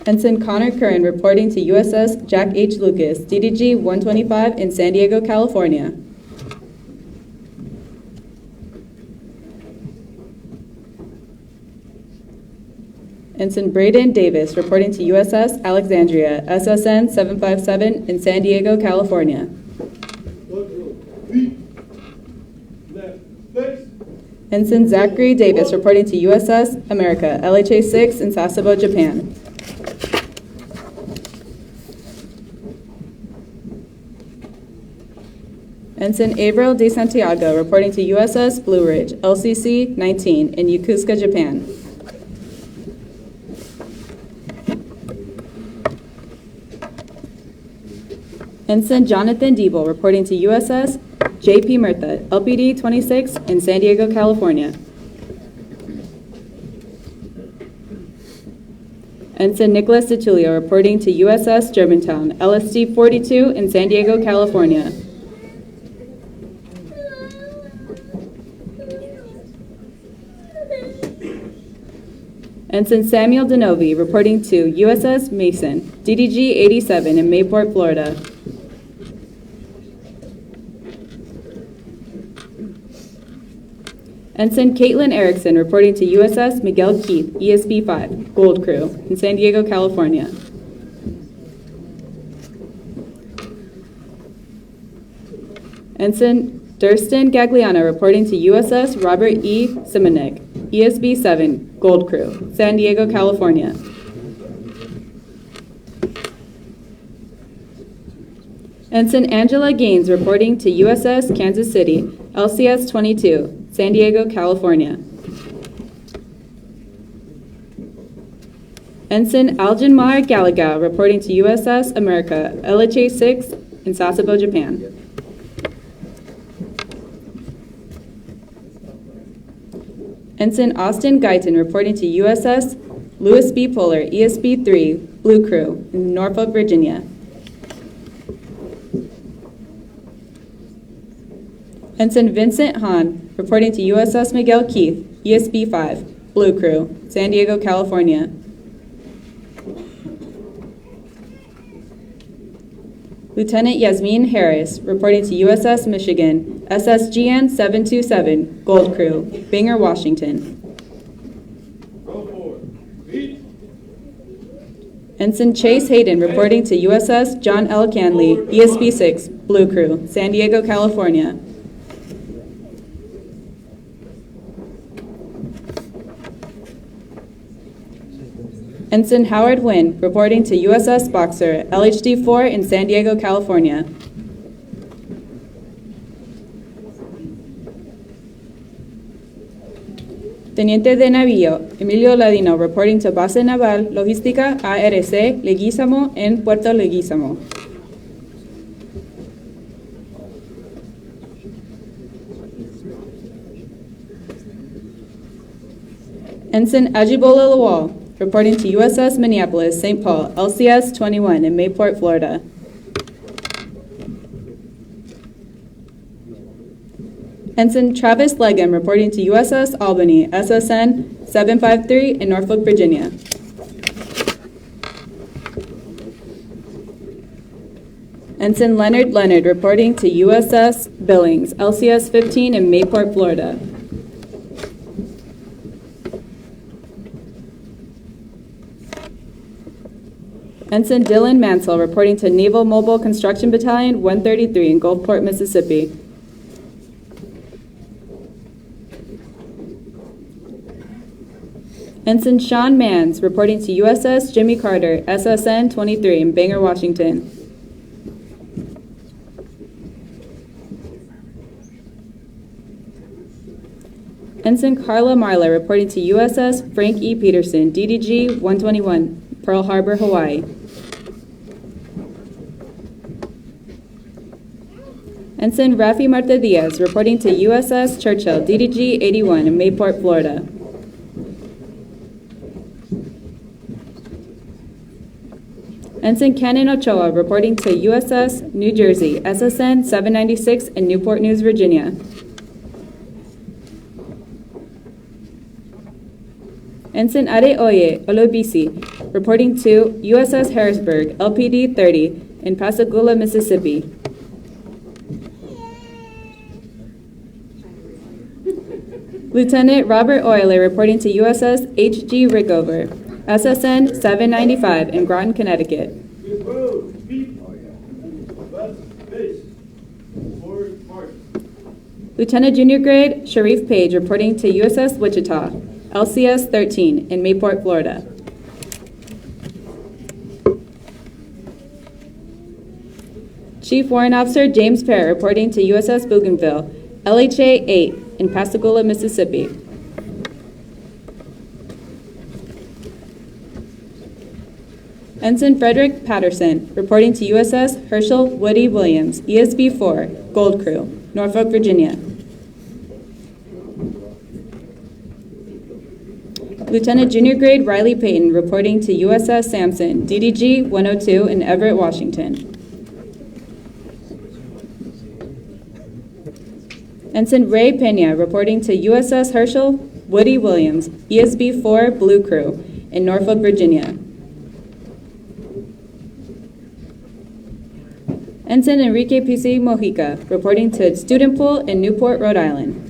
S3: Ensign Connor Curran reporting to USS Jack H. Lucas, DDG 125, in San Diego, California. Ensign Braden Davis reporting to USS Alexandria, SSN 757, in San Diego, California.
S4: Feet, left face.
S3: Ensign Zachary Davis reporting to USS America, LHA 6, in Sasebo, Japan. Ensign Abril De Santiago reporting to USS Blue Ridge, LCC 19, in Yokosuka, Japan. Ensign Jonathan Diebel reporting to USS J.P. Murtha, LPD 26, in San Diego, California. Ensign Nicholas DiTullio reporting to USS Germantown, LST 42, in San Diego, California. Ensign Samuel Denovi reporting to USS Mason, DDG 87, in Mayport, Florida. Ensign Caitlin Erickson reporting to USS Miguel Keith, ESB 5, Gold Crew, in San Diego, California. Ensign Durston Gagliano reporting to USS Robert E. Simonek, ESB 7, Gold Crew, San Diego, California. Ensign Angela Gaines reporting to USS Kansas City, LCS 22, San Diego, California. Ensign Aljanmar Gallagher reporting to USS America, LHA 6, in Sasebo, Japan. Ensign Austin Guyton reporting to USS Louis B. Puller, ESB 3, Blue Crew, in Norfolk, Virginia. Ensign Vincent Hahn, reporting to USS Miguel Keith, ESB 5, Blue Crew, San Diego, California. Lieutenant Yasmin Harris, reporting to USS Michigan, SSGN 727, Gold Crew, Bangor, Washington. Ensign Chase Hayden, reporting to USS John L. Canley, ESB 6, Blue Crew, San Diego, California. Ensign Howard Wynn, reporting to USS Boxer, LHD 4 in San Diego, California. Teniente de Navío Emilio Ladino, reporting to Base Naval Logística ARC Leguízamo en Puerto Leguízamo. Ensign Ajibola Lawal, reporting to USS Minneapolis, St. Paul, LCS 21 in Mayport, Florida. Ensign Travis Legum, reporting to USS Albany, SSN 753 in Norfolk, Virginia. Ensign Leonard Leonard, reporting to USS Billings, LCS 15 in Mayport, Florida. Ensign Dylan Mansell, reporting to Naval Mobile Construction Battalion 133 in Gulfport, Mississippi. Ensign Sean Manns, reporting to USS Jimmy Carter, SSN 23 in Bangor, Washington. Ensign Carla Marla, reporting to USS Frank E. Peterson, DDG 121, Pearl Harbor, Hawaii. Ensign Rafi Marta Diaz, reporting to USS Churchill, DDG 81 in Mayport, Florida. Ensign Cannon Ochoa, reporting to USS New Jersey, SSN 796 in Newport News, Virginia. Ensign Adeoye Olobisi, reporting to USS Harrisburg, LPD 30 in Pascagoula, Mississippi. Lieutenant Robert Oiler, reporting to USS H.G. Rickover, SSN 795 in Groton, Connecticut. Lieutenant Junior Grade Sharif Page, reporting to USS Wichita, LCS 13 in Mayport, Florida. Chief Warrant Officer James Pear, reporting to USS Bougainville, LHA 8 in Pascagoula, Mississippi. Ensign Frederick Patterson, reporting to USS Herschel Woody Williams, ESB 4, Gold Crew, Norfolk, Virginia. Lieutenant Junior Grade Riley Payton, reporting to USS Sampson, DDG 102 in Everett, Washington. Ensign Ray Pena, reporting to USS Herschel Woody Williams, ESB 4, Blue Crew in Norfolk, Virginia. Ensign Enrique P.C. Mojica, reporting to Student Pool in Newport, Rhode Island.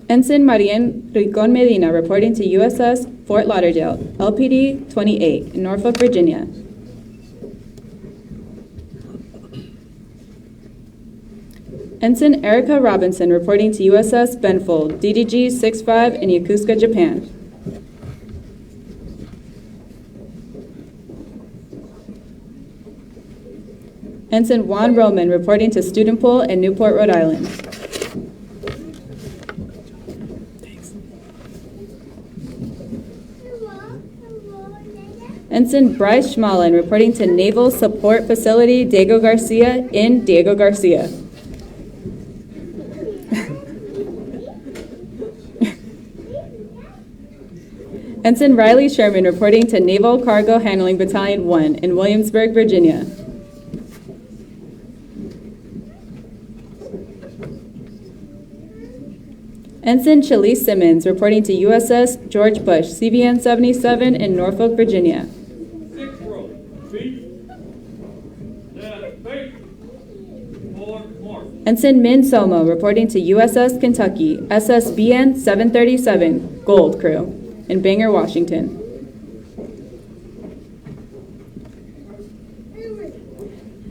S3: Ensign Marian Ricon Medina, reporting to USS Fort Lauderdale, LPD 28 in Norfolk, Virginia. Ensign Erica Robinson, reporting to USS Benfold, DDG 65 in Yokosuka, Japan. Ensign Juan Roman, reporting to Student Pool in Newport, Rhode Island. Ensign Bryce Schmallen, reporting to Naval Support Facility Diego Garcia in Diego Garcia. Ensign Riley Sherman reporting to Naval Cargo Handling Battalion 1 in Williamsburg, Virginia. Ensign Shalise Simmons reporting to USS George Bush, CVN 77 in Norfolk, Virginia.
S4: 6 roll. Feet. Feet. 4 mark.
S3: Ensign Min Somo reporting to USS Kentucky, SSBN 737 Gold Crew in Bangor, Washington.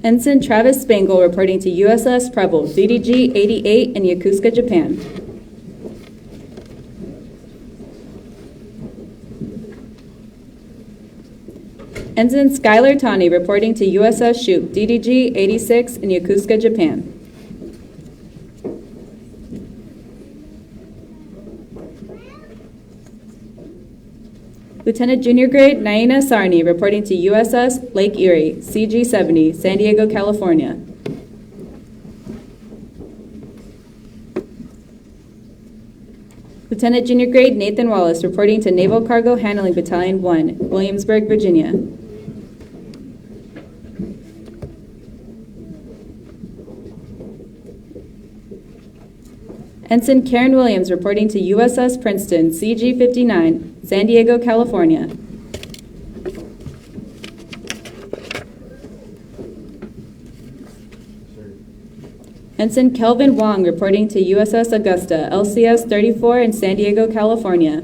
S3: Ensign Travis Spangle reporting to USS Preble, DDG 88 in Yokosuka, Japan. Ensign Skylar Tani reporting to USS Shoup, DDG 86 in Yokosuka, Japan. Lieutenant Junior Grade Naina Sarni reporting to USS Lake Erie, CG 70, San Diego, California. Lieutenant Junior Grade Nathan Wallace reporting to Naval Cargo Handling Battalion 1, Williamsburg, Virginia. Ensign Karen Williams reporting to USS Princeton, CG 59, San Diego, California. Ensign Kelvin Wong reporting to USS Augusta, LCS 34 in San Diego, California.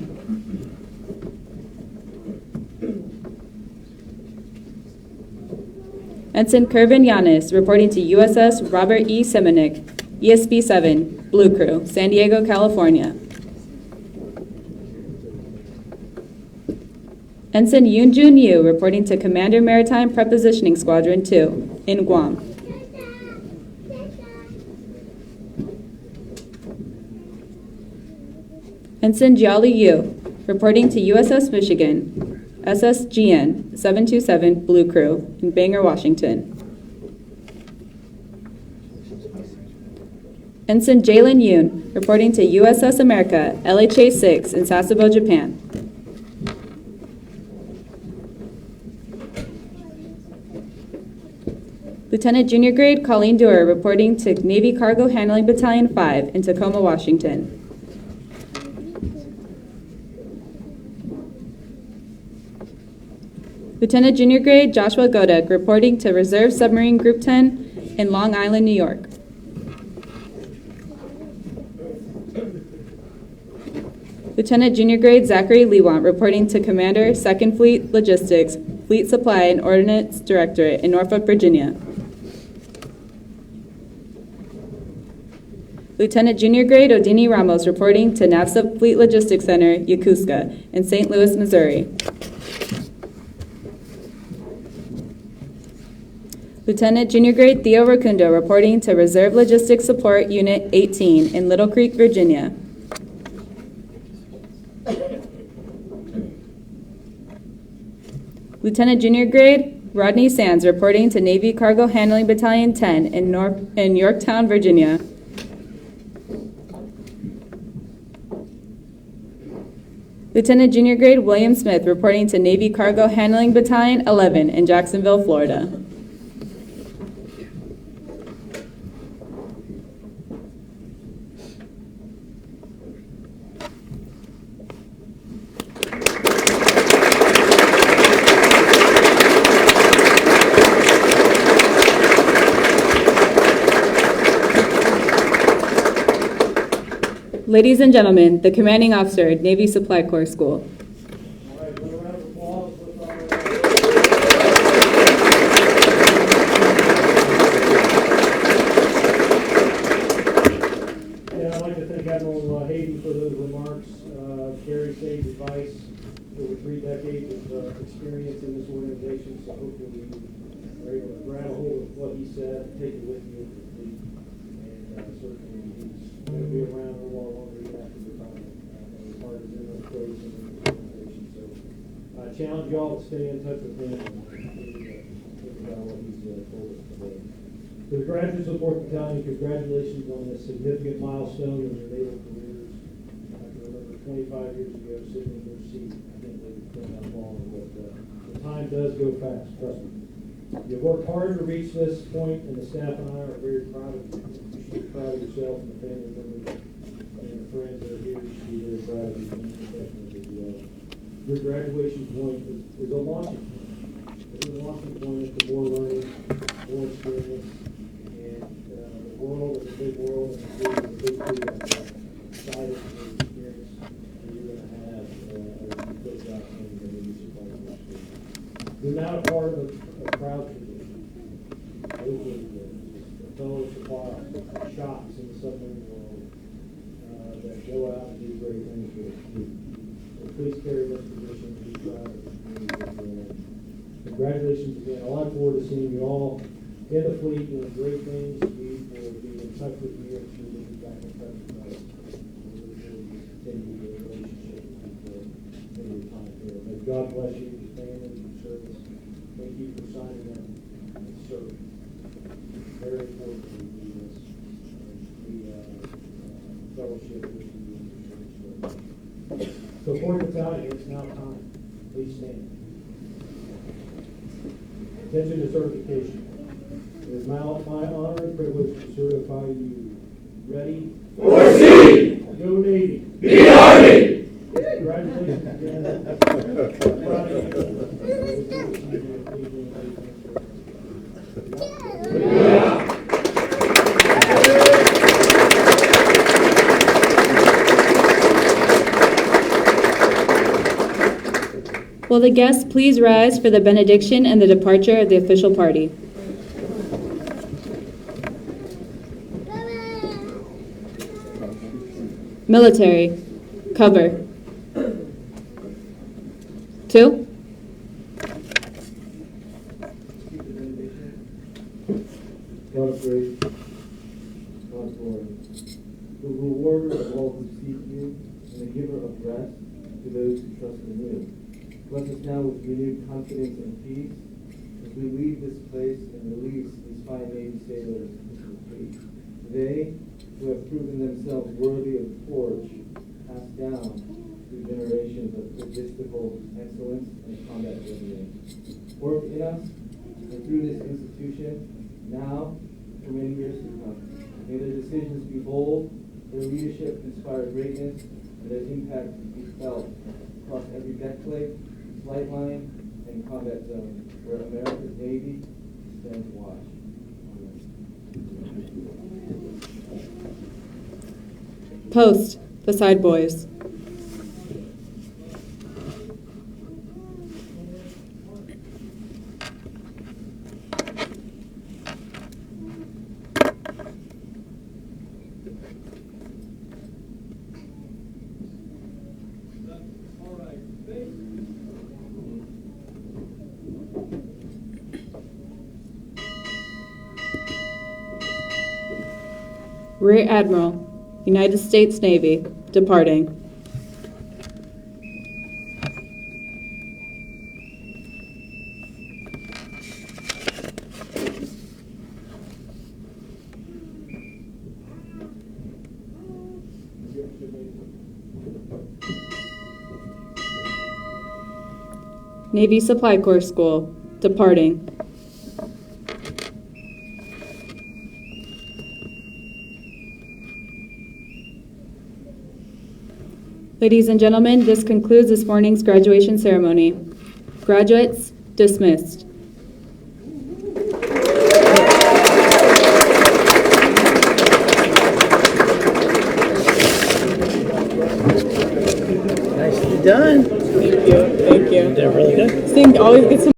S3: Ensign Kervin Yanis reporting to USS Robert E. Semenuk, ESP 7, Blue Crew, San Diego, California. Ensign Yoon Jun Yu reporting to Commander Maritime Prepositioning Squadron 2 in Guam. Ensign Jiali Yu reporting to USS Michigan, SSGN 727 Blue Crew in Bangor, Washington. Ensign Jalen Yoon reporting to USS America, LHA 6 in Sasebo, Japan. Lieutenant Junior Grade Colleen Dewar reporting to Navy Cargo Handling Battalion 5 in Tacoma, Washington. Lieutenant Junior Grade Joshua Godek reporting to Reserve Submarine Group 10 in Long Island, New York. Lieutenant Junior Grade Zachary Lewant reporting to Commander 2nd Fleet Logistics, Fleet Supply and Ordnance Directorate in Norfolk, Virginia. Lieutenant Junior Grade Odini Ramos reporting to NAVSA Fleet Logistics Center, Yokosuka in St. Louis, Missouri. Lieutenant Junior Grade Theo Rakundo reporting to Reserve Logistics Support Unit 18 in Little Creek, Virginia. Lieutenant Junior Grade Rodney Sands reporting to Navy Cargo Handling Battalion 10 in Yorktown, Virginia. Lieutenant Junior Grade William Smith reporting to Navy Cargo Handling Battalion 11 in Jacksonville, Florida. Ladies and gentlemen, the commanding officer, Navy Supply Corps School.
S4: All right, another round of applause with our yeah, I'd like to thank Admiral Hayden for those remarks. Very sage advice. Over 3 decades of experience in this organization, so hopefully you are able to grab a hold of what he said, take it with you, and certainly he's going to be around a little longer even after retirement. His heart is in those places in this organization. So I challenge you all to stay in touch with him and think about what he's told us today. To the graduates of 4th Battalion, congratulations on this significant milestone in your naval careers. I can remember 25 years ago sitting in your seat. I think that long, but the time does go fast, trust me. You've worked hard to reach this point, and the staff and I are very proud of you. You should be proud of yourself and the family members and your friends that are here. You should be very proud of you and professionals as well. Your graduation point is a launching point. It's a launching point into more learning, more experience, and the world is a big world, and the big food out there. Excited for the experience that you're going to have as you close out things and you supply the school. You're now a part of a proud tradition. Those are the fellow supply shops in the submarine world that go out and do great things for the community. So please carry this tradition and be proud of the community. Congratulations again. I look forward to seeing you all in the fleet doing great things. We will be in touch with you and we will be back in touch with us. We will continue the relationship with your time here. May God bless you, your family, your service. Thank you for signing up and serving. Very important to do this. The fellowship with you and your service. So, 4th Battalion, it's now time. Please stand. Attention to certification. It is my honor and privilege to certify you. Ready? For sea! Go Navy! Be Army! Congratulations again.
S3: Will the guests please rise for the benediction and the departure of the official party? Military, cover. 2.
S5: God grace, God glory, the rewarder of all who seek you, and the giver of rest to those who trust in you. Bless us now with renewed confidence and peace as we leave this place and release these fine Navy sailors into the fleet. They, who have proven themselves worthy of the forge, passed down through generations of logistical excellence and combat readiness. Work in us and through this institution now for many years to come. May their decisions be bold, their leadership inspire greatness, and their impact be felt across every deck plate, flight line, and combat zone where America's Navy stands watch.
S3: Post beside boys. Rear Admiral, United States Navy, departing. Navy Supply Corps School, departing. Ladies and gentlemen, this concludes this morning's graduation ceremony. Graduates, dismissed.
S2: Nicely done.
S3: Thank you.
S2: You did really good.
S3: Always get some